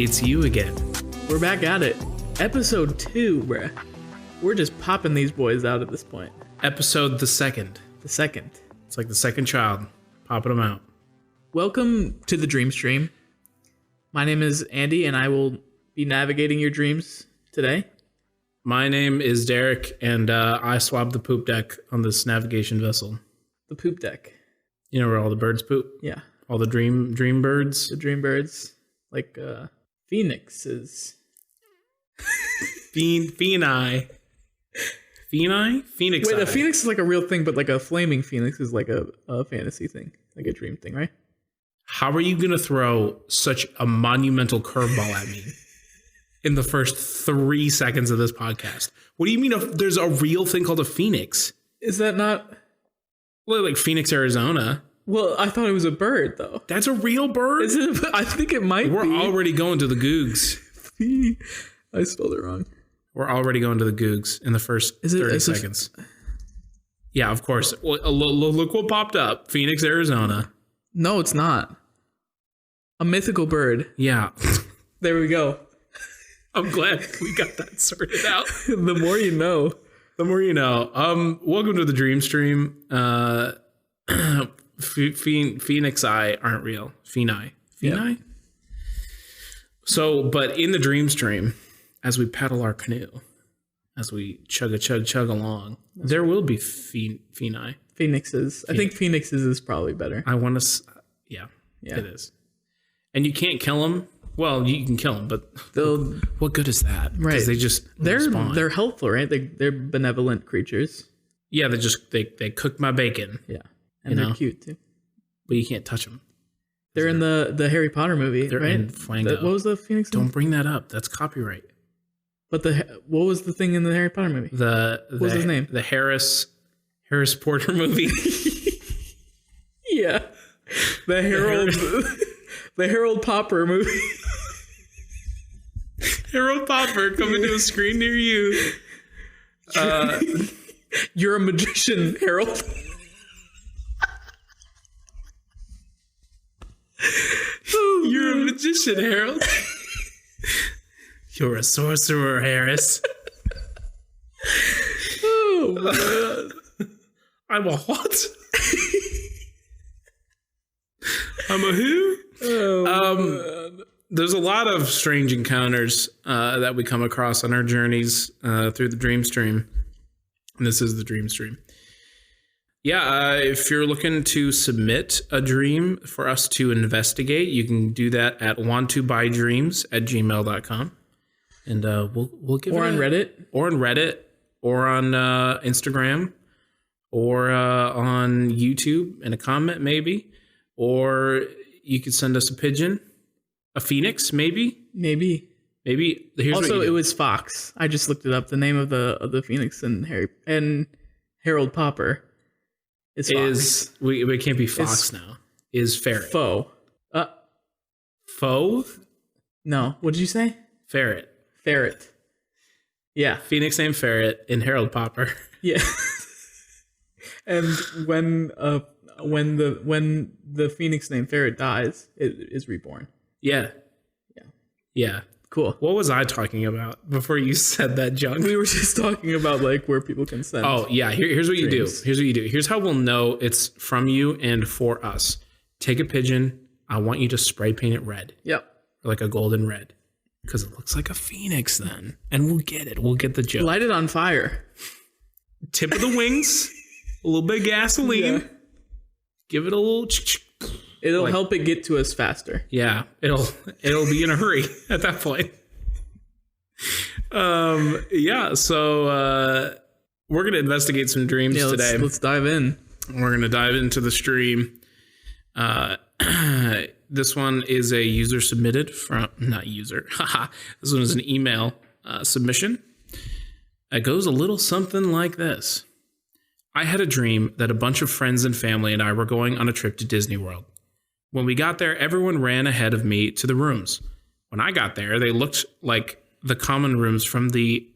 It's you again. We're back at it. Episode 2, bruh. We're just popping these boys out at this point. Episode the second. The second. It's like the second child. Popping them out. Welcome to the Dream Stream. My name is Andy, and I will be navigating your dreams today. My name is Derek, and I swabbed the poop deck on this navigation vessel. The poop deck. You know where all the birds poop? Yeah. All the dream birds? The dream birds. Like phoenixes. Phoenix. Phoenix. Wait, a phoenix is like a real thing, but like a flaming phoenix is like a fantasy thing. Like a dream thing, right? How are you going to throw such a monumental curveball at me in the first 3 seconds of this podcast? What do you mean there's a real thing called a phoenix? Is that not... Well, like Phoenix, Arizona. Well, I thought it was a bird, though. That's a real bird? Is it? I think it might be. We're already going to the Googs. I spelled it wrong. We're already going to the Googs in the first 30 seconds. Yeah, of course. Well, look what popped up. Phoenix, Arizona. No, it's not. A mythical bird. Yeah. There we go. I'm glad we got that sorted out. The more you know. The more you know. Welcome to the Dream Stream. Phoenix Eye aren't real. Phoenix. Yeah. So, but in the Dream Stream, as we paddle our canoe, as we chug along, there will be Phoenixes. I think phoenixes is probably better. I want to, yeah, it is. And you can't kill them. Well, you can kill them, but what good is that? Right. Because they're helpful, right? They're benevolent creatures. Yeah, they cook my bacon. Yeah, and they're cute too. But you can't touch them. They're in the Harry Potter movie, they're right? In Flango. What was the phoenix name? Don't bring that up. That's copyright. But what was the thing in the Harry Potter movie? What was his name? The Harris Porter movie. Yeah, the Harold Popper movie. Harold Popper coming to a screen near you. You're a magician, Harold. You're a magician, Harold. You're a sorcerer, Harris. Oh, man. I'm a what? I'm a who? Oh, there's a lot of strange encounters that we come across on our journeys through the Dream Stream. And this is the Dream Stream. Yeah, if you're looking to submit a dream for us to investigate, you can do that at wanttobuydreams@gmail.com. And we'll give or it on Reddit. Or on Reddit. Or on Instagram. Or on YouTube in a comment, maybe. Or you could send us a pigeon. A phoenix, maybe? Maybe. Here's also, it was Fox. I just looked it up. The name of the phoenix and Harold Popper is Fox. We can't be Fox now. Is Ferret. Foe. Foe? No. What did you say? Ferret. Yeah. Phoenix named Ferret and Harold Popper. Yeah. And when the phoenix named Ferret dies, it is reborn. Yeah. Cool. What was I talking about before you said that junk? We were just talking about like where people can send. Oh yeah. Here's what dreams. you do. Here's how we'll know it's from you and for us. Take a pigeon. I want you to spray paint it red. Yep. Like a golden red. Because it looks like a phoenix then. And we'll get it. We'll get the joke. Light it on fire. Tip of the wings. A little bit of gasoline. Yeah. Give it a little... It'll help it get to us faster. Yeah, it'll be in a hurry at that point. So we're gonna investigate some dreams today. Let's dive in. We're gonna dive into the stream. This one is a user submitted from not user. This one is an email submission. It goes a little something like this. I had a dream that a bunch of friends and family and I were going on a trip to Disney World. When we got there, everyone ran ahead of me to the rooms. When I got there, they looked like the common rooms from the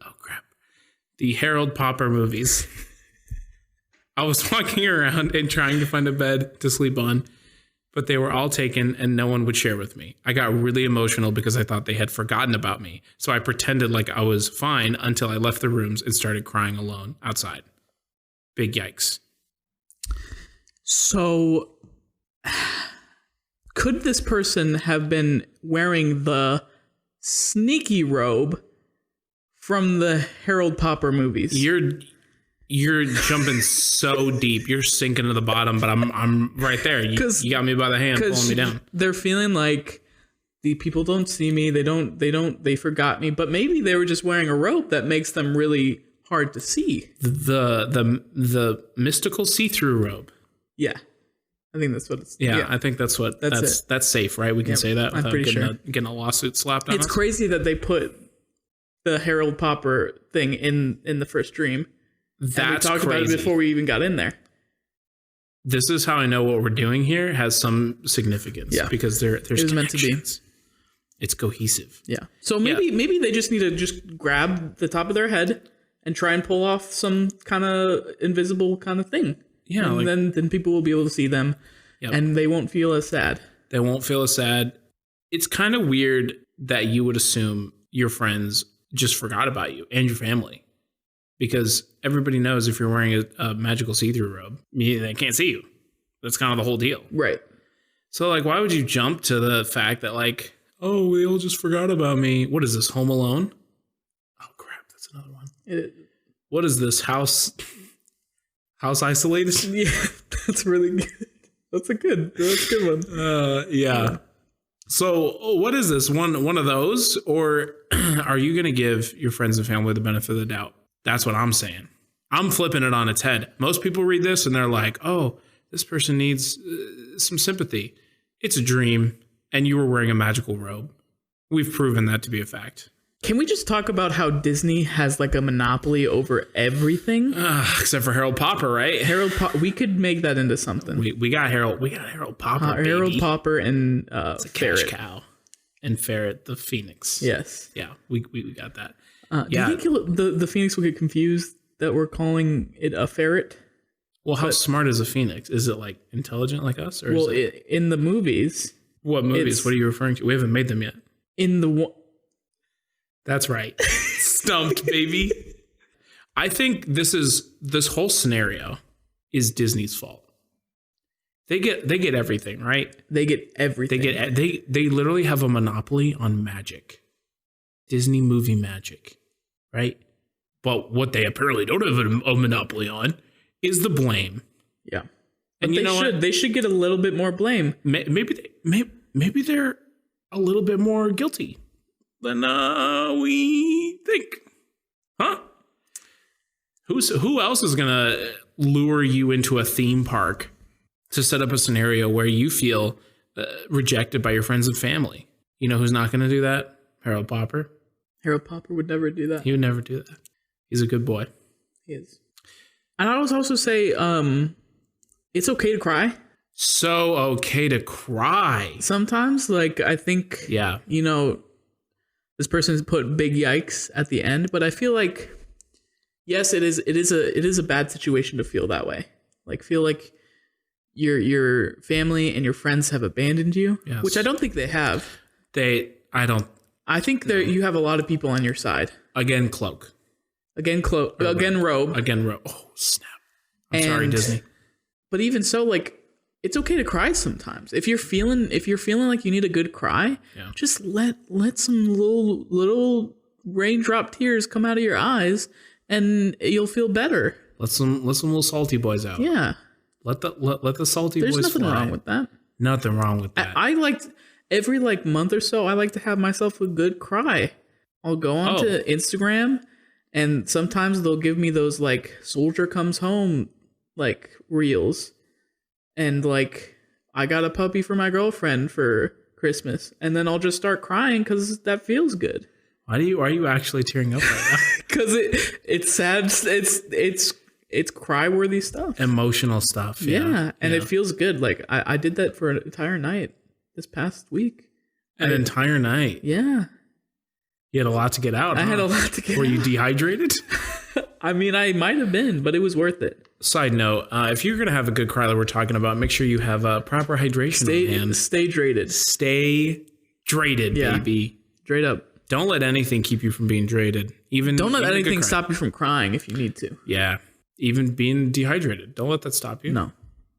Harold Popper movies. I was walking around and trying to find a bed to sleep on, but they were all taken and no one would share with me. I got really emotional because I thought they had forgotten about me. So I pretended like I was fine until I left the rooms and started crying alone outside. Big yikes. So could this person have been wearing the sneaky robe from the Harold Popper movies? You're jumping so deep. You're sinking to the bottom, but I'm right there. You got me by the hand, pulling me down. They're feeling like the people don't see me. They forgot me. But maybe they were just wearing a robe that makes them really hard to see. The mystical see-through robe. Yeah, I think that's what it's. Yeah, I think that's what that's safe, right? We can say that without getting a lawsuit slapped on us. It's crazy that they put the Harold Popper thing in the first dream. That's we talked about it before we even got in there. This is how I know what we're doing here has some significance. Yeah, because there's it was meant to be. It's cohesive. Yeah. So maybe they just need to just grab the top of their head and try and pull off some kind of invisible kind of thing. Yeah. And then people will be able to see them, and they won't feel as sad. They won't feel as sad. It's kind of weird that you would assume your friends just forgot about you and your family. Because everybody knows if you're wearing a magical see-through robe, they can't see you. That's kind of the whole deal. Right. So, like, why would you jump to the fact that, like, oh, we all just forgot about me? What is this, Home Alone? Oh, crap, that's another one. What is this, House Isolated? Yeah, that's really good. That's a good one. Yeah. So, what is this, one of those? Or are you going to give your friends and family the benefit of the doubt? That's what I'm saying. I'm flipping it on its head. Most people read this and they're like, oh, this person needs some sympathy. It's a dream, and you were wearing a magical robe. We've proven that to be a fact. Can we just talk about how Disney has like a monopoly over everything? Except for Harold Popper, right? We could make that into something. We got Harold Popper, baby. Harold Popper and it's a Ferret. Cash cow. And Ferret the Phoenix. Yes. Yeah, we got that. Do you think the Phoenix will get confused that we're calling it a ferret? Well, how smart is a Phoenix? Is it like intelligent like us? Or well, in the movies. What movies? What are you referring to? We haven't made them yet. That's right. Stumped, baby. I think this whole scenario is Disney's fault. They get everything, right? They get everything. They literally have a monopoly on magic. Disney movie magic, right? But what they apparently don't have a monopoly on is the blame. Yeah, and they should get a little bit more blame. Maybe they're a little bit more guilty than we think, huh? Who else is gonna lure you into a theme park to set up a scenario where you feel rejected by your friends and family? You know who's not gonna do that? Harold Popper. Harold Popper would never do that. He would never do that. He's a good boy. He is. And I would also say, it's okay to cry. So okay to cry. Sometimes, like, I think, this person's put big yikes at the end, but I feel like, yes, it is a bad situation to feel that way. Like, feel like your family and your friends have abandoned you, yes. Which I don't think they have. I think you have a lot of people on your side. Again, cloak. Again, robe. Again, robe. Oh, snap. I'm sorry, Disney. But even so, like, it's okay to cry sometimes. If you're feeling like you need a good cry, just let some little raindrop tears come out of your eyes, and you'll feel better. Let some little salty boys out. Yeah. Let the salty boys. There's nothing wrong with that. Nothing wrong with that. I like every month or so. I like to have myself a good cry. I'll go onto Instagram, and sometimes they'll give me those soldier comes home reels, and I got a puppy for my girlfriend for Christmas, and then I'll just start crying because that feels good. Why are you actually tearing up right now? Because it's sad. It's cry-worthy stuff. Emotional stuff. Yeah. And it feels good. I did that for an entire night this past week. An entire night? Yeah. You had a lot to get out. I had a lot to get out. Were you dehydrated? I mean, I might have been, but it was worth it. Side note, if you're going to have a good cry that we're talking about, make sure you have proper hydration on hand. Stay hydrated. Stay hydrated, baby. Straight up. Don't let anything keep you from being hydrated. Don't let anything stop you from crying if you need to. Yeah. Even being dehydrated. Don't let that stop you. No.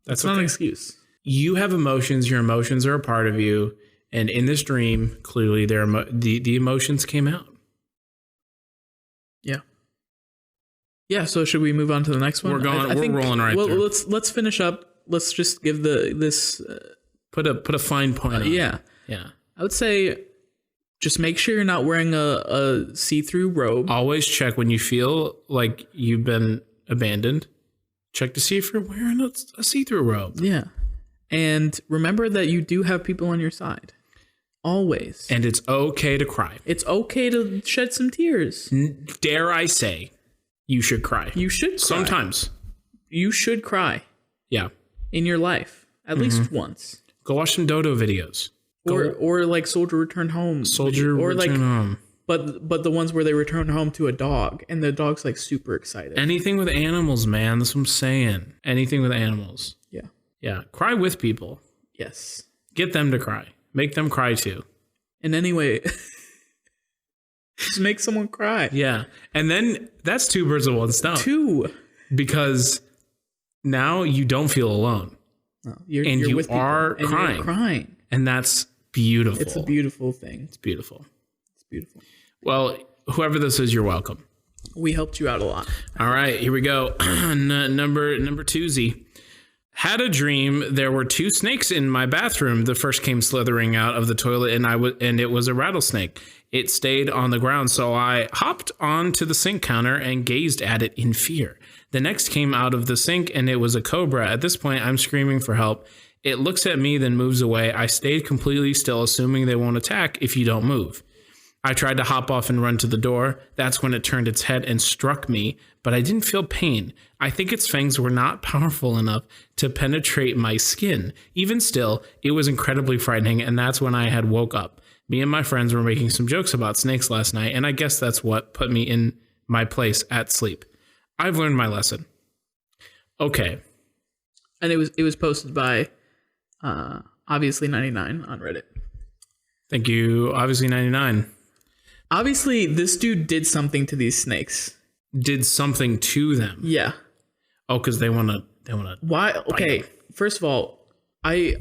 That's not an excuse. You have emotions. Your emotions are a part of you. And in this dream, clearly the emotions came out. Yeah. Yeah, so should we move on to the next one? We're rolling right through. Well, let's finish up. Let's just give this put a fine point on it. Yeah. I would say just make sure you're not wearing a see-through robe. Always check when you feel like you've been abandoned. Check to see if you're wearing a see-through robe. Yeah. And remember that you do have people on your side. Always. And it's okay to cry. It's okay to shed some tears. Dare I say, you should cry. You should cry. Sometimes. You should cry. Yeah. In your life. At least once. Go watch some Dodo videos. Or like Soldier Returned Home. Home. But the ones where they return home to a dog and the dog's like super excited. Anything with animals, man. That's what I'm saying. Anything with animals. Yeah. Yeah. Cry with people. Yes. Get them to cry. Make them cry too. And anyway, just make someone cry. Yeah. And then that's 2 birds with 1 stone. 2. Because now you don't feel alone. No, you're you with are people, crying. And you're crying. And that's beautiful. It's a beautiful thing. It's beautiful. It's beautiful. Well, whoever this is, you're welcome. We helped you out a lot. All right, here we go. number 2Z. Had a dream there were 2 snakes in my bathroom. The first came slithering out of the toilet and it was a rattlesnake. It stayed on the ground, so I hopped onto the sink counter and gazed at it in fear. The next came out of the sink and it was a cobra. At this point, I'm screaming for help. It looks at me, then moves away. I stayed completely still, assuming they won't attack if you don't move. I tried to hop off and run to the door. That's when it turned its head and struck me, but I didn't feel pain. I think its fangs were not powerful enough to penetrate my skin. Even still, it was incredibly frightening, and that's when I had woke up. Me and my friends were making some jokes about snakes last night, and I guess that's what put me in my place at sleep. I've learned my lesson. Okay. And it was posted by obviously 99 on Reddit. Thank you, obviously 99. Obviously, this dude did something to these snakes. Did something to them? Yeah. Oh, because they want to. Why? Okay. First of all, I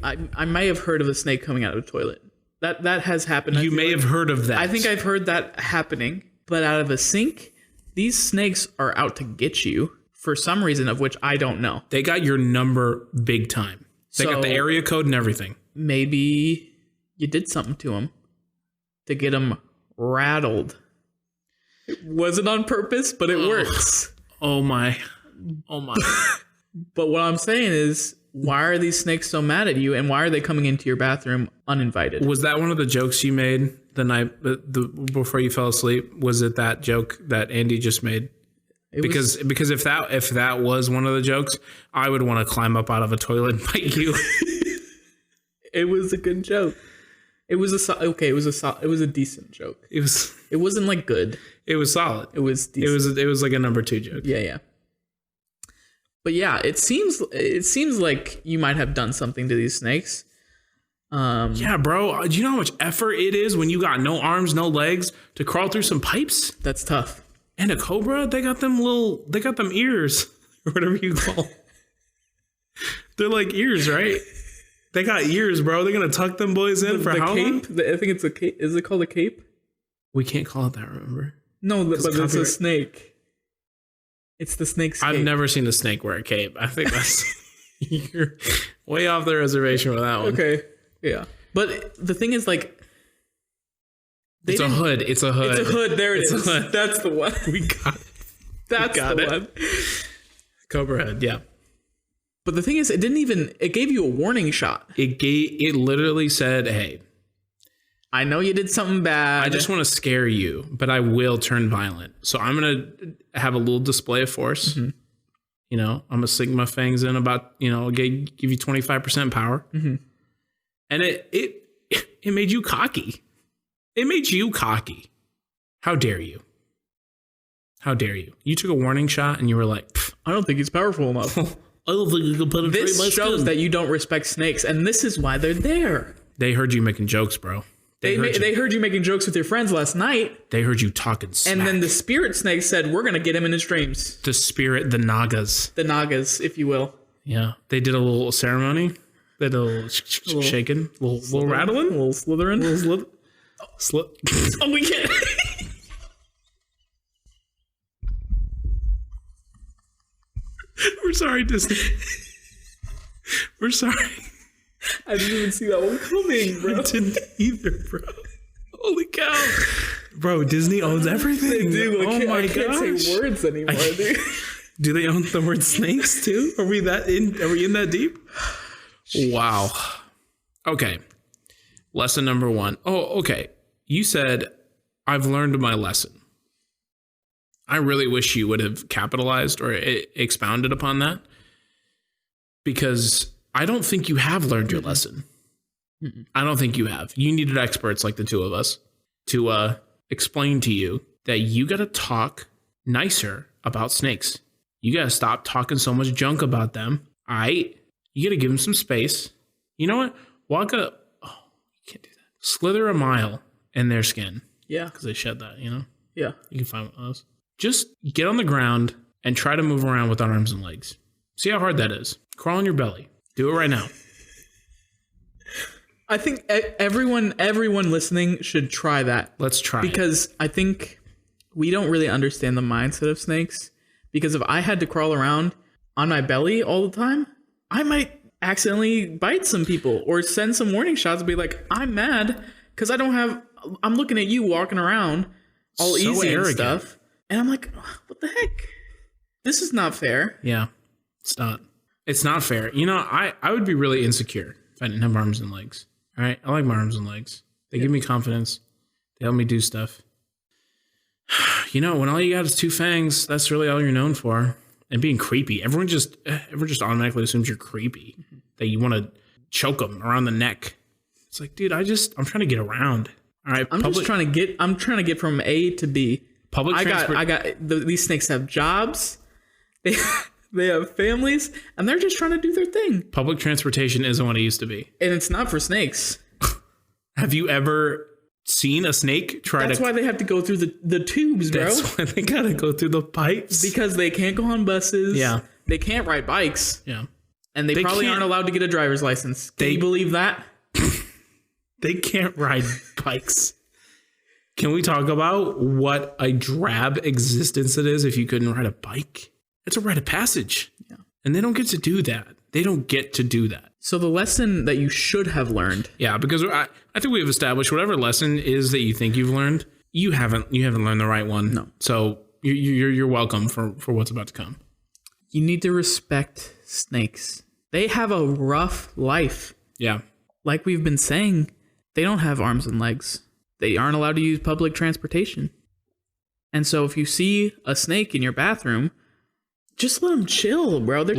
may have heard of a snake coming out of a toilet. That has happened. You may have heard of that. I think I've heard that happening. But out of a sink, these snakes are out to get you for some reason of which I don't know. They got your number big time. They got the area code and everything. Maybe you did something to them to get them rattled. It wasn't on purpose, but it works. Oh my. But what I'm saying is, why are these snakes so mad at you, and why are they coming into your bathroom uninvited? Was that one of the jokes you made the night before you fell asleep? Was it that joke that Andy just made? Because if that was one of the jokes, I would want to climb up out of a toilet and bite you. It was a good joke. It was a decent joke. It wasn't like good. It was solid. It was decent. It was like a number 2 joke. Yeah. But yeah, it seems like you might have done something to these snakes. Yeah, bro. Do you know how much effort it is when you got no arms, no legs to crawl through some pipes? That's tough. And a cobra, they got them ears or whatever you call. They're like ears, right? They got ears, bro. They're gonna tuck them boys in for how long? I think it's a cape. Is it called a cape? We can't call it that, remember? No, but it's a snake. It's the snake's cape. I've never seen a snake wear a cape. I think that's you're way off the reservation with that one. Okay, yeah. But the thing is, like, it's a hood. It's a hood. It's a hood. There it is. That's the one. We got it. That's the one. Cobra head. Yeah. But the thing is, it gave you a warning shot. It literally said, hey, I know you did something bad. I just want to scare you, but I will turn violent. So I'm going to have a little display of force. Mm-hmm. You know, I'm going to sink my fangs in about, give you 25% power. Mm-hmm. And it made you cocky. It made you cocky. How dare you? How dare you? You took a warning shot and you were like, I don't think he's powerful enough. I don't think you can penetrate my This shows skin. that you don't respect snakes, and this is why they're there. They heard you making jokes, bro. They heard you making jokes with your friends last night, They heard you talking smack. and then the spirit snake said, "We're gonna get him in his dreams." The spirit, the Nagas. The Nagas, if you will. Yeah. They did a little ceremony. They did a little shaking. Little rattling. Little Slytherin. Little slip. Oh, we can't. We're sorry, Disney. We're sorry. I didn't even see that one coming, bro. I didn't either, bro. Holy cow. Bro, Disney owns everything. Dude, I can't say words anymore, dude. Do they own the word snakes too? Are we in that deep? Wow. Okay. Lesson number 1. Oh, okay. You said, I've learned my lesson. I really wish you would have capitalized or expounded upon that, because I don't think you have learned your lesson. I don't think you have. You needed experts like the two of us to explain to you that you got to talk nicer about snakes. You got to stop talking so much junk about them. You got to give them some space. You know what? You can't do that. Slither a mile in their skin. Yeah. Because they shed that, you know? Yeah. You can find one of those. Just get on the ground and try to move around with arms and legs. See how hard that is. Crawl on your belly. Do it right now. I think everyone listening should try that. Let's try. Because I think we don't really understand the mindset of snakes. Because if I had to crawl around on my belly all the time, I might accidentally bite some people or send some warning shots and be like, I'm mad because I'm looking at you walking around all So easy arrogant. and stuff. And I'm like, what the heck? This is not fair. Yeah, it's not. It's not fair. You know, I would be really insecure if I didn't have arms and legs. All right? I like my arms and legs. They give me confidence. They help me do stuff. You know, when all you got is 2 fangs, that's really all you're known for. And being creepy. Everyone just automatically assumes you're creepy. That you want to choke them around the neck. It's like, dude, I'm trying to get around. All right? I'm trying to get from A to B. These snakes have jobs. They have families, and they're just trying to do their thing. Public transportation isn't what it used to be. And it's not for snakes. Have you ever seen a snake That's why they have to go through the tubes, bro. That's why they gotta go through the pipes. Because they can't go on buses. Yeah. They can't ride bikes. Yeah. And they probably aren't allowed to get a driver's license. Can you believe that? They can't ride bikes. Can we talk about what a drab existence it is if you couldn't ride a bike? It's a rite of passage. Yeah. And they don't get to do that. They don't get to do that. So the lesson that you should have learned. Yeah, because I think we've established whatever lesson is that you think you've learned, you haven't learned the right one. No. So you're welcome for what's about to come. You need to respect snakes. They have a rough life. Yeah. Like we've been saying, they don't have arms and legs. They aren't allowed to use public transportation. And so if you see a snake in your bathroom, just let them chill, bro. They're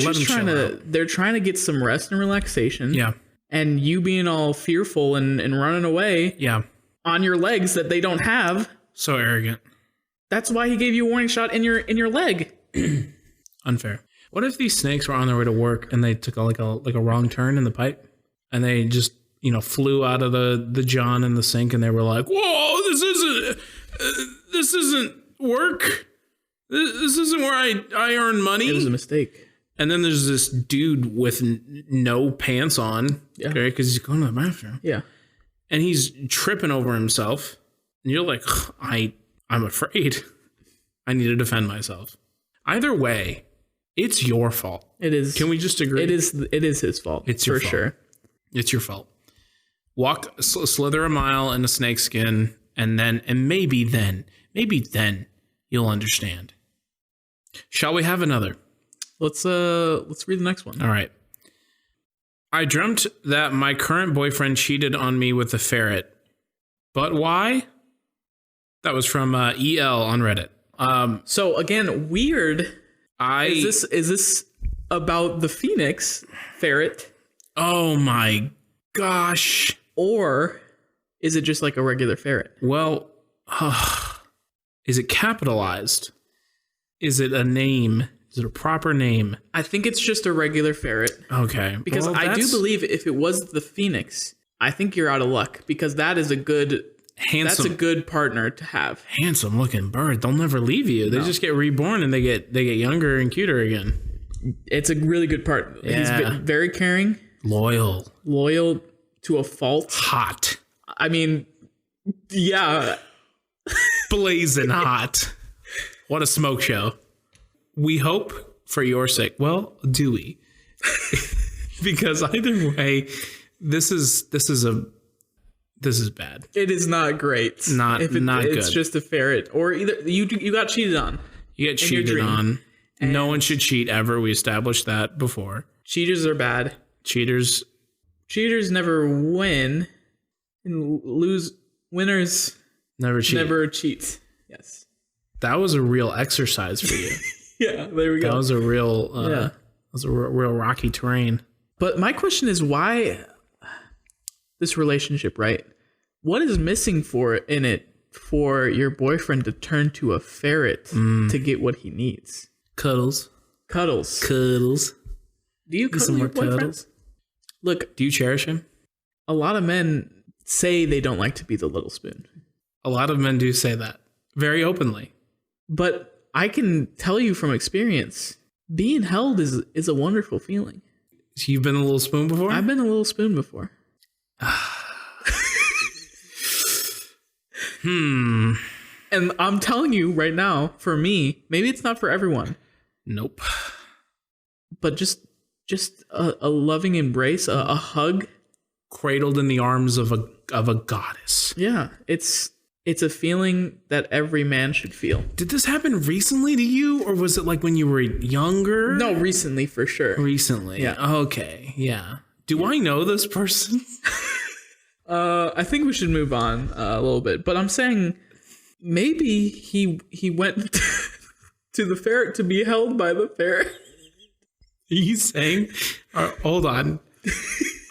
trying to get some rest and relaxation. Yeah. And you being all fearful and running away Yeah. on your legs that they don't have. So arrogant. That's why he gave you a warning shot in your leg. Unfair. What if these snakes were on their way to work and they took like a wrong turn in the pipe and they just, flew out of the john in the sink and they were like, whoa, this isn't work. This isn't where I earn money. It was a mistake. And then there's this dude with no pants on, Yeah. okay, because he's going to the bathroom. Yeah. And he's tripping over himself. And you're like, I'm afraid. I need to defend myself. Either way, it's your fault. It is. Can we just agree? It is his fault. It's your for fault. sure. It's your fault. Slither a mile in a snake skin, and maybe then you'll understand. Shall we have another? Let's read the next one. All right. I dreamt that my current boyfriend cheated on me with a ferret. But why? That was from EL on Reddit. So again, weird. Is this about the Phoenix ferret? Oh my gosh. Or is it just like a regular ferret? Well, is it capitalized? Is it a name? Is it a proper name? I think it's just a regular ferret. Okay. Because I do believe if it was the phoenix, I think you're out of luck because that is a good, handsome, that's a good partner to have. Handsome looking bird. They'll never leave you. They just get reborn and they get younger and cuter again. It's a really good partner. Yeah. He's very caring. Loyal To a fault. Hot. I mean, yeah. Blazing hot. What a smoke show. We hope for your sake. Well, do we? Because either way, this is bad. It is not great. Not good. It's just a ferret, or either you got cheated on. You get cheated on. No one should cheat ever. We established that before. Cheaters are bad. Cheaters never win, and winners never cheat. Yes. That was a real exercise for you. Yeah, there we go. That was a real real rocky terrain. But my question is, why this relationship, right? What is missing for your boyfriend to turn to a ferret to get what he needs? Cuddles. Do you cuddle your boyfriends? Cuddles. Look, do you cherish him? A lot of men say they don't like to be the little spoon. A lot of men do say that very openly. But I can tell you from experience, being held is a wonderful feeling. You've been a little spoon before? I've been a little spoon before. And I'm telling you right now, for me, maybe it's not for everyone. Nope. But just a loving embrace, a hug, cradled in the arms of a goddess. Yeah, it's a feeling that every man should feel. Did this happen recently to you, or was it like when you were younger? No, recently for sure. Recently. Yeah. Okay. Yeah. Do I know this person? I think we should move on a little bit, but I'm saying maybe he went to the ferret to be held by the ferret. Are you saying? Hold on.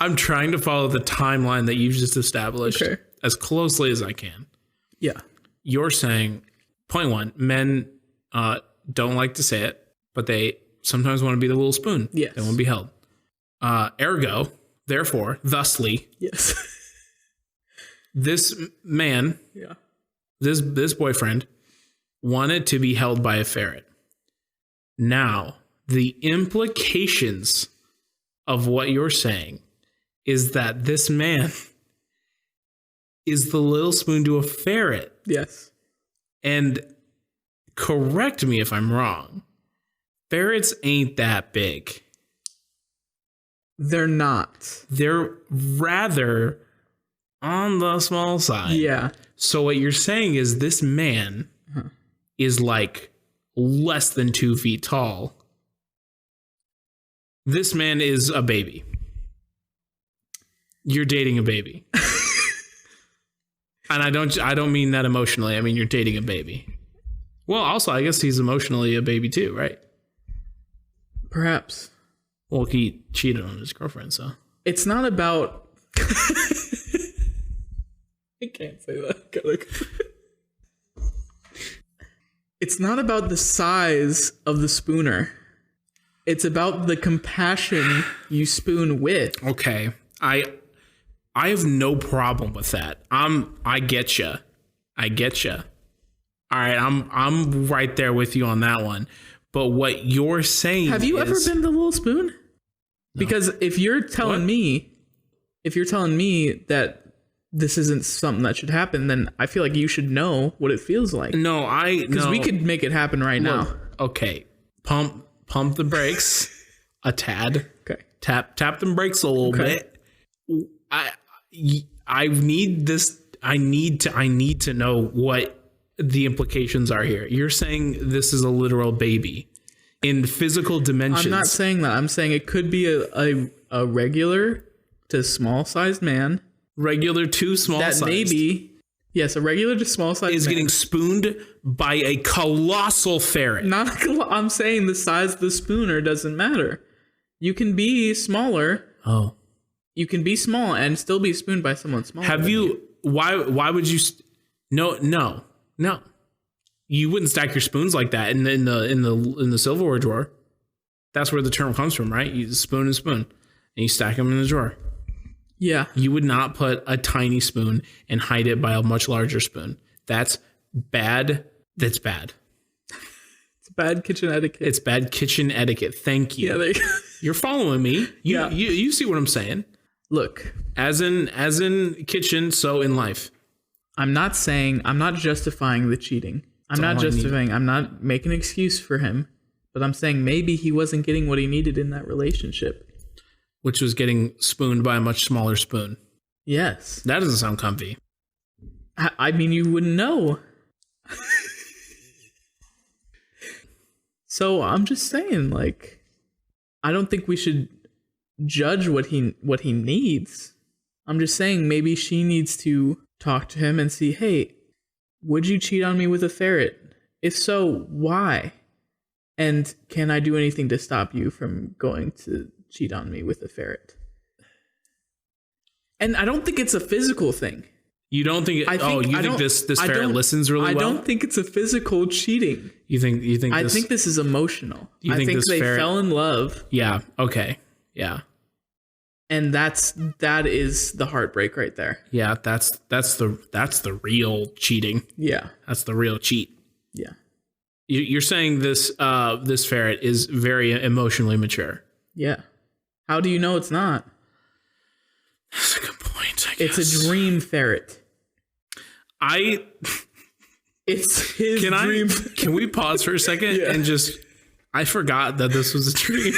I'm trying to follow the timeline that you've just established as closely as I can. Yeah. You're saying, point one, men don't like to say it, but they sometimes want to be the little spoon. Yes. They want to be held. Ergo, therefore, thusly. Yes. This man, this boyfriend, wanted to be held by a ferret. Now, the implications of what you're saying is that this man is the little spoon to a ferret. Yes. And correct me if I'm wrong. Ferrets ain't that big. They're not. They're rather on the small side. Yeah. So what you're saying is this man is like less than 2 feet tall. This man is a baby. You're dating a baby. And I don't mean that emotionally. I mean, you're dating a baby. Well, also, I guess he's emotionally a baby too, right? Perhaps. Well, he cheated on his girlfriend, so. It's not about... I can't say that. It's not about the size of the spooner. It's about the compassion you spoon with. Okay. I have no problem with that. I get you. All right, I'm right there with you on that one. But what you're saying Have you ever been the little spoon? No. Because if you're telling me that this isn't something that should happen, then I feel like you should know what it feels like. No, because we could make it happen right now. Okay. Pump the brakes a tad. Okay. Tap them brakes a little bit. I need this. I need to know what the implications are here. You're saying this is a literal baby in physical dimensions. I'm not saying that. I'm saying it could be a regular to small sized man. Regular to small sized. That maybe. Yes, a regular to small sized is getting spooned by a colossal ferret. I'm saying the size of the spooner doesn't matter. You can be smaller. Oh. You can be small and still be spooned by someone smaller. Have you? Why would you? No. You wouldn't stack your spoons like that in the silverware drawer. That's where the term comes from, right? You spoon and spoon, and you stack them in the drawer. Yeah. You would not put a tiny spoon and hide it by a much larger spoon. That's bad. That's bad. It's bad kitchen etiquette. It's bad kitchen etiquette. Thank you. Yeah, there you go. You're following me. You see what I'm saying? Look, As in kitchen, so in life. I'm not justifying the cheating. I'm not making an excuse for him, but I'm saying maybe he wasn't getting what he needed in that relationship. Which was getting spooned by a much smaller spoon. Yes. That doesn't sound comfy. I mean, you wouldn't know. So I'm just saying, like, I don't think we should judge what he needs. I'm just saying maybe she needs to talk to him and see, hey, would you cheat on me with a ferret? If so, why? And can I do anything to stop you from going to cheat on me with a ferret? And I don't think it's a physical thing. You don't think it, you think this ferret listens really well? I don't think it's a physical cheating. You think I think this is emotional. I think they fell in love. Yeah, okay. Yeah. And that is the heartbreak right there. Yeah, that's the real cheating. Yeah. That's the real cheat. Yeah. You're saying this ferret is very emotionally mature. Yeah. How do you know it's not? That's a good point, I guess. It's a dream ferret. It's his dream. Can we pause for a second and just... I forgot that this was a dream.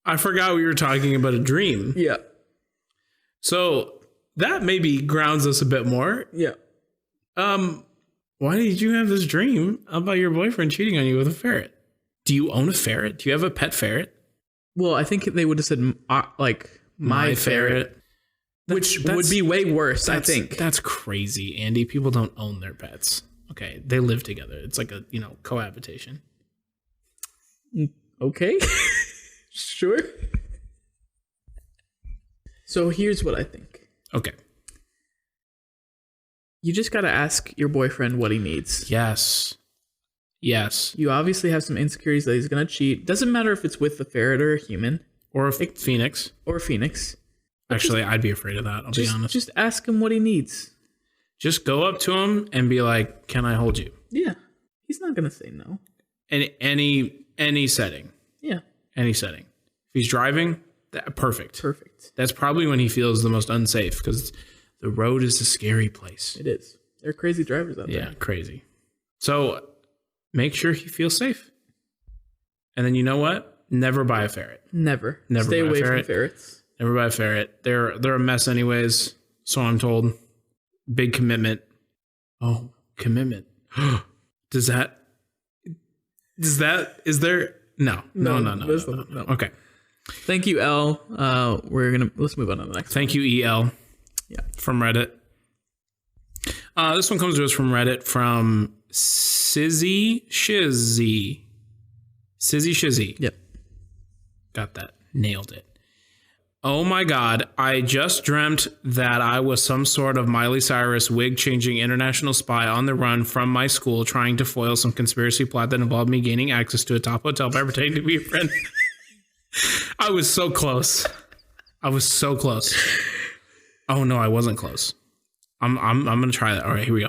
I forgot we were talking about a dream. Yeah. So that maybe grounds us a bit more. Yeah. Why did you have this dream about your boyfriend cheating on you with a ferret? Do you own a ferret? Do you have a pet ferret? Well, I think they would have said my ferret. Which would be way worse, I think. That's crazy, Andy. People don't own their pets. Okay, they live together. It's like a, cohabitation. Okay. Sure. So here's what I think. Okay. You just got to ask your boyfriend what he needs. Yes. You obviously have some insecurities that he's going to cheat. Doesn't matter if it's with a ferret or a human. Or a phoenix. Actually, I'd be afraid of that, I'll be honest. Just ask him what he needs. Just go up to him and be like, can I hold you? Yeah. He's not going to say no. In any setting. Yeah. Any setting. If he's driving, perfect. That's probably when he feels the most unsafe because the road is a scary place. It is. There are crazy drivers out there. Yeah, crazy. So make sure he feels safe. And then you know what? Never buy a ferret. Never. Stay away from ferrets. Never buy a ferret. They're a mess anyways, so I'm told. Big commitment. Oh, commitment. Is there... No. Okay. Thank you, L. Let's move on to the next. Thank you, EL. Yeah. From Reddit. This one comes to us from Reddit from Sizzy Shizzy. Yep. Got that. Nailed it. Oh my God, I just dreamt that I was some sort of Miley Cyrus wig-changing international spy on the run from my school trying to foil some conspiracy plot that involved me gaining access to a top hotel by pretending to be a friend. I was so close. Oh no, I wasn't close. I'm going to try that. All right, here we go.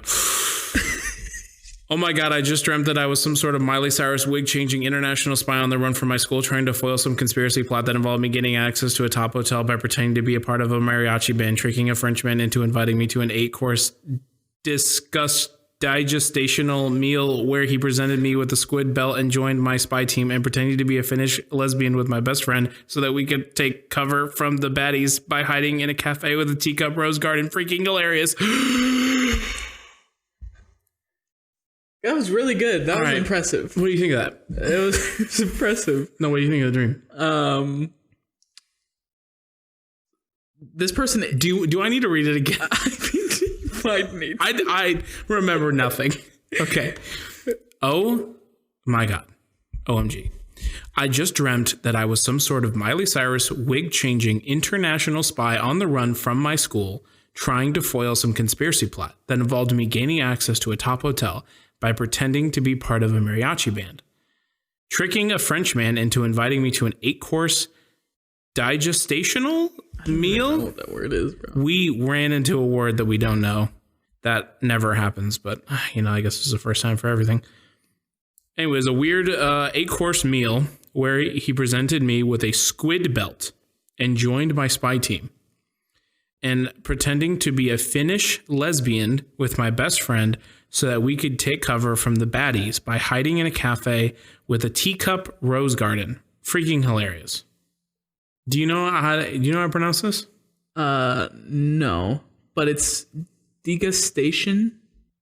Oh my God, I just dreamt that I was some sort of Miley Cyrus wig-changing international spy on the run from my school trying to foil some conspiracy plot that involved me getting access to a top hotel by pretending to be a part of a mariachi band, tricking a Frenchman into inviting me to an 8-course digestational meal where he presented me with a squid belt and joined my spy team, and pretending to be a Finnish lesbian with my best friend so that we could take cover from the baddies by hiding in a cafe with a teacup rose garden. Freaking hilarious. That was really good. That was impressive. What do you think of that? It was impressive. No, what do you think of the dream? This person... Do I need to read it again? I think you might need to. I remember nothing. Okay. Oh my God. OMG. I just dreamt that I was some sort of Miley Cyrus wig-changing international spy on the run from my school trying to foil some conspiracy plot that involved me gaining access to a top hotel by pretending to be part of a mariachi band, tricking a Frenchman into inviting me to an 8-course digestational meal. I don't know what that word is, bro. We ran into a word that we don't know. That never happens, but I guess this is the first time for everything. Anyways, a weird 8-course meal where he presented me with a squid belt and joined my spy team. And pretending to be a Finnish lesbian with my best friend so that we could take cover from the baddies by hiding in a cafe with a teacup rose garden. Freaking hilarious. Do you know how to pronounce this? No, but it's degustation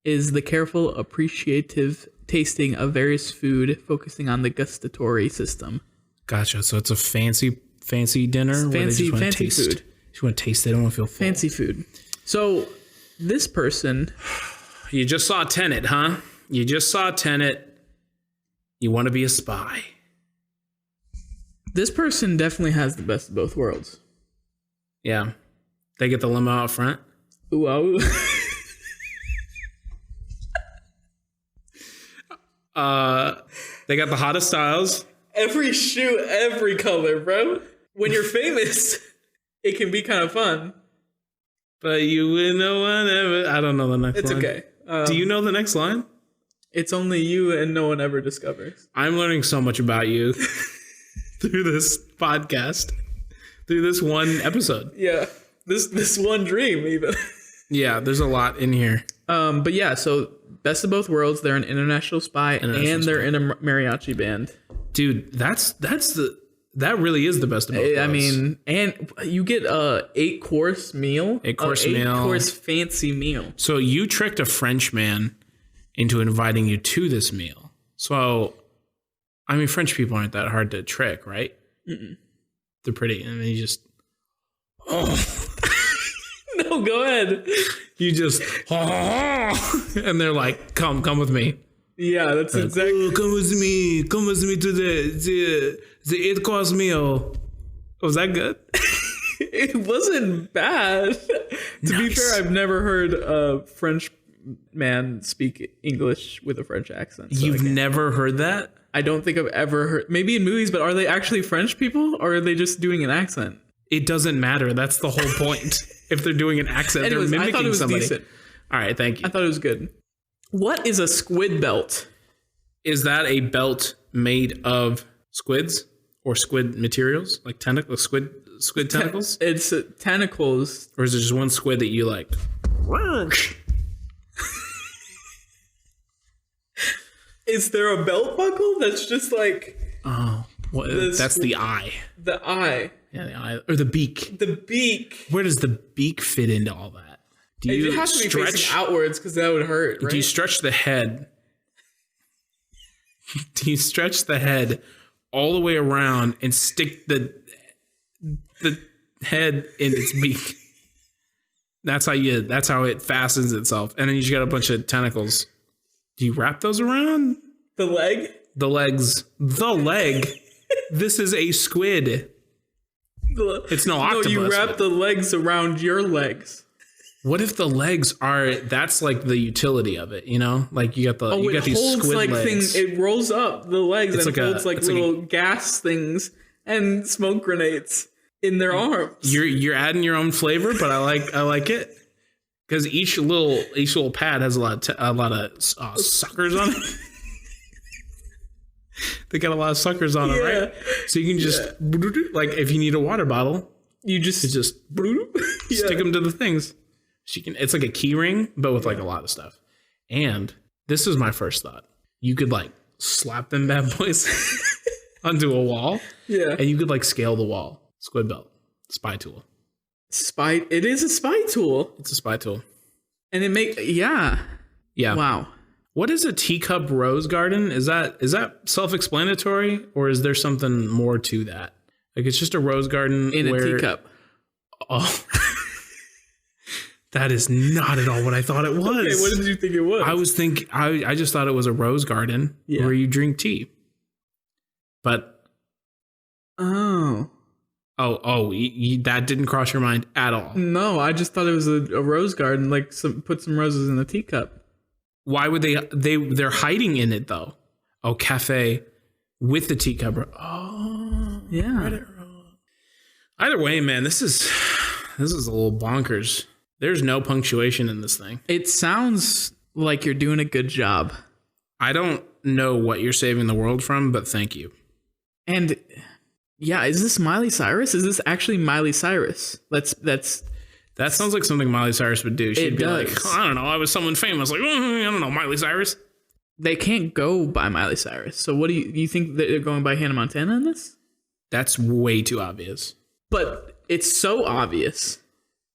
is the careful, appreciative tasting of various food, focusing on the gustatory system. Gotcha. So it's a fancy dinner. Fancy food. You want to taste it. I don't want to feel full. Fancy food. So this person, you just saw Tenet, huh? You just saw Tenet. You want to be a spy. This person definitely has the best of both worlds. Yeah. They get the limo out front. Wow. They got the hottest styles. Every shoe, every color, bro. When you're famous, it can be kind of fun. But you will no one ever. I don't know the next line. It's okay. Do you know the next line? It's only you and no one ever discovers. I'm learning so much about you through this podcast, through this one episode. Yeah. This one dream, even. Yeah, there's a lot in here. But yeah, so best of both worlds. They're an international spy and they're in a mariachi band. Dude, that really is the best of both worlds. I mean, and you get a 8-course meal. 8-course fancy meal. So you tricked a Frenchman into inviting you to this meal. So, I mean, French people aren't that hard to trick, right? Mm-mm. They're pretty. I mean, you just... Oh... No, go ahead. You just, and they're like, come with me. Yeah, that's exactly. Oh, come with me to the 8-course meal. Was that good? It wasn't bad. To be fair, I've never heard a French man speak English with a French accent. So you've never heard that? I don't think I've ever heard. Maybe in movies, but are they actually French people, or are they just doing an accent? It doesn't matter. That's the whole point. If they're doing an accent, anyways, they're mimicking I thought it was somebody. Decent. All right, thank you. I thought it was good. What is a squid belt? Is that a belt made of squids or squid materials, like squid tentacles? It's tentacles. Or is it just one squid that you like? Is there a belt buckle that's just like? Oh, well, that's the eye. The eye. Yeah, the eye or the beak. The beak. Where does the beak fit into all that? Do you have to be facing outwards because that would hurt, right? Do you stretch the head? Do you stretch the head all the way around and stick the head in its beak? That's how it fastens itself. And then you just got a bunch of tentacles. Do you wrap those around? The leg? The legs. The leg. This is a squid. It's no octopus. No, you wrap the legs around your legs. What if the legs that's like the utility of it, you know? Like you got these squid like legs. It rolls up the legs and holds like little gas things and smoke grenades in their arms. You're adding your own flavor, but I like it. Because each little pad has a lot of suckers on it. They got a lot of suckers on it, right? So you can just like if you need a water bottle, you just stick them to the things. It's like a key ring, but with like a lot of stuff. And this is my first thought. You could like slap them bad boys onto a wall. Yeah. And you could like scale the wall. Squid belt. Spy tool. It is a spy tool. It's a spy tool. And Yeah. Wow. What is a teacup rose garden? Is that self-explanatory, or is there something more to that? Like it's just a rose garden in a teacup. Oh, that is not at all what I thought it was. Okay, what did you think it was? I just thought it was a rose garden where you drink tea. But that didn't cross your mind at all. No, I just thought it was a rose garden, like put some roses in a teacup. Why would they're hiding in it though? Oh, cafe with the teacup. Oh, Yeah. read it wrong. Either way, man, this is a little bonkers. There's no punctuation in this thing. It sounds like you're doing a good job. I don't know what you're saving the world from, but thank you. And yeah, is this Miley Cyrus? Is this actually Miley Cyrus? That sounds like something Miley Cyrus would do. She'd be does. like, I don't know, I was someone famous. Like, I don't know, Miley Cyrus. They can't go by Miley Cyrus. So what do you think that they're going by Hannah Montana in this? That's way too obvious. But it's so obvious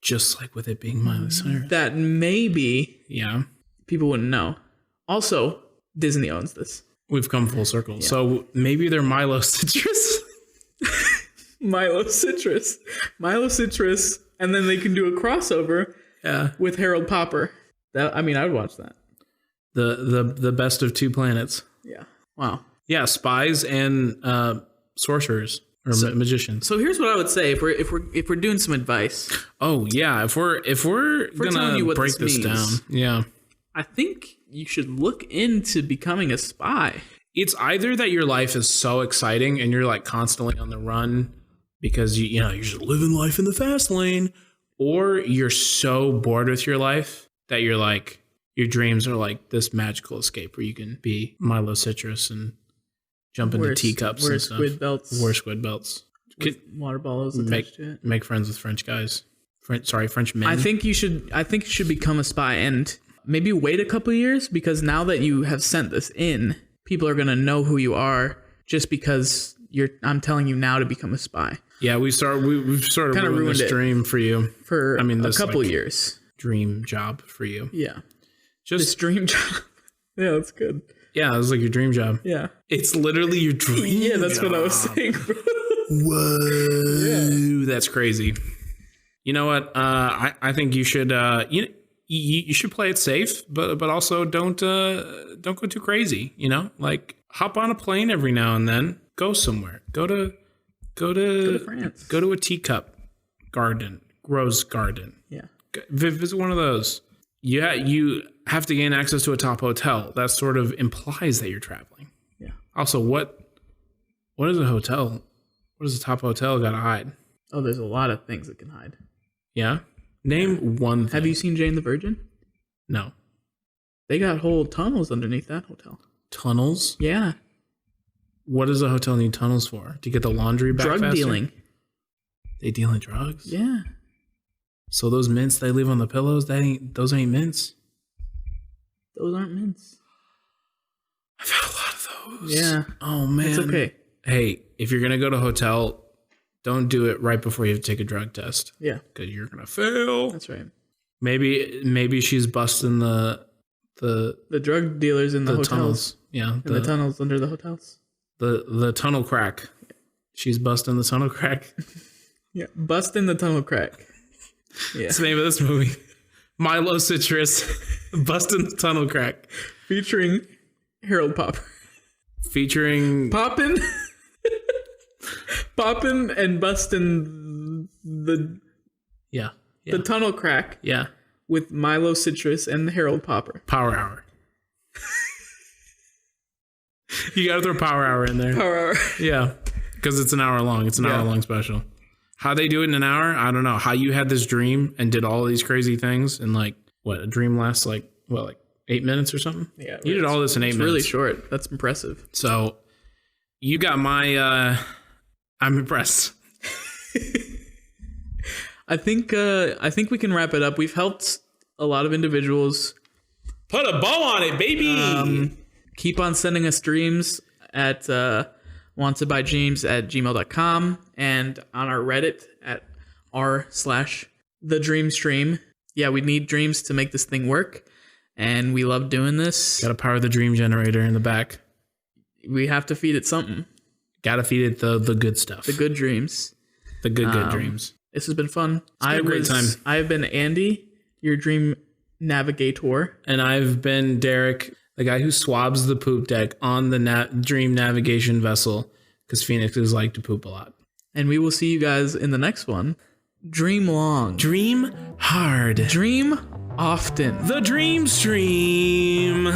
Just like with it being Miley Cyrus. that maybe Yeah. people wouldn't know. Also, Disney owns this. We've come full circle. Yeah. So maybe they're Milo Citrus. Milo Citrus, and then they can do a crossover with Harold Popper. I would watch that. The best of two planets. Yeah. Wow. Yeah, spies and sorcerers or magicians. So here's what I would say if we're doing some advice. Oh yeah, if we're gonna break this down, yeah, I think you should look into becoming a spy. It's either that your life is so exciting and you're like constantly on the run because you're just living life in the fast lane, or you're so bored with your life that you're like your dreams are like this magical escape where you can be Milo Citrus and jump into teacups and stuff. Wear squid belts. With water bottles attached to it. Make friends with French guys. French men. I think you should become a spy and maybe wait a couple of years, because now that you have sent this in, people are going to know who you are just because I'm telling you now to become a spy. Yeah, we've sort of ruined this dream for you. For a couple of years. Dream job for you. Yeah. This dream job. Yeah, that's good. Yeah, it was like your dream job. Yeah. It's literally your dream Yeah, that's job. What I was saying. Whoa. Yeah. That's crazy. You know what? I think you should you should play it safe, but also don't go too crazy, Like hop on a plane every now and then, go somewhere. Go to France. Go to a teacup garden, rose garden. Yeah. Visit one of those. Yeah, you have to gain access to a top hotel. That sort of implies that you're traveling. Yeah. Also, what is a hotel? What does a top hotel got to hide? Oh, there's a lot of things it can hide. Yeah? Name one thing. Have you seen Jane the Virgin? No. They got whole tunnels underneath that hotel. Tunnels? Yeah. What does a hotel need tunnels for? To get the laundry back faster? Drug dealing. They deal in drugs? Yeah. So those mints they leave on the pillows, those ain't mints? Those aren't mints. I've had a lot of those. Yeah. Oh, man. It's okay. Hey, if you're going to go to a hotel, don't do it right before you have to take a drug test. Yeah. Because you're going to fail. That's right. Maybe she's busting the drug dealers in the hotels. Tunnels. Yeah. The tunnels under the hotels. The tunnel crack. She's busting the tunnel crack. Yeah. Busting the tunnel crack. Yeah. That's the name of this movie. Milo Citrus. Busting the tunnel crack. Featuring Harold Popper. Featuring Poppin' and busting the tunnel crack. Yeah. With Milo Citrus and Harold Popper. Power Hour. You gotta throw Power Hour in there. Power Hour. Yeah. Because it's an hour long. It's an hour long special. How they do it in an hour, I don't know. How you had this dream and did all these crazy things and a dream lasts 8 minutes or something? Yeah. You did all this in 8 minutes. It's really short. That's impressive. So you got my I'm impressed. I think we can wrap it up. We've helped a lot of individuals. Put a bow on it, baby. Keep on sending us dreams at wanttobuydreams@gmail.com and on our Reddit at r/thedreamstream. Yeah, we need dreams to make this thing work, and we love doing this. Got to power the dream generator in the back. We have to feed it something. Got to feed it the good stuff. The good dreams. The good dreams. This has been fun. It's been a great time. I've been Andy, your dream navigator. And I've been Derek, the guy who swabs the poop deck on the dream navigation vessel, because Phoenixes like to poop a lot. And we will see you guys in the next one. Dream long. Dream hard. Dream often. The Dream Stream.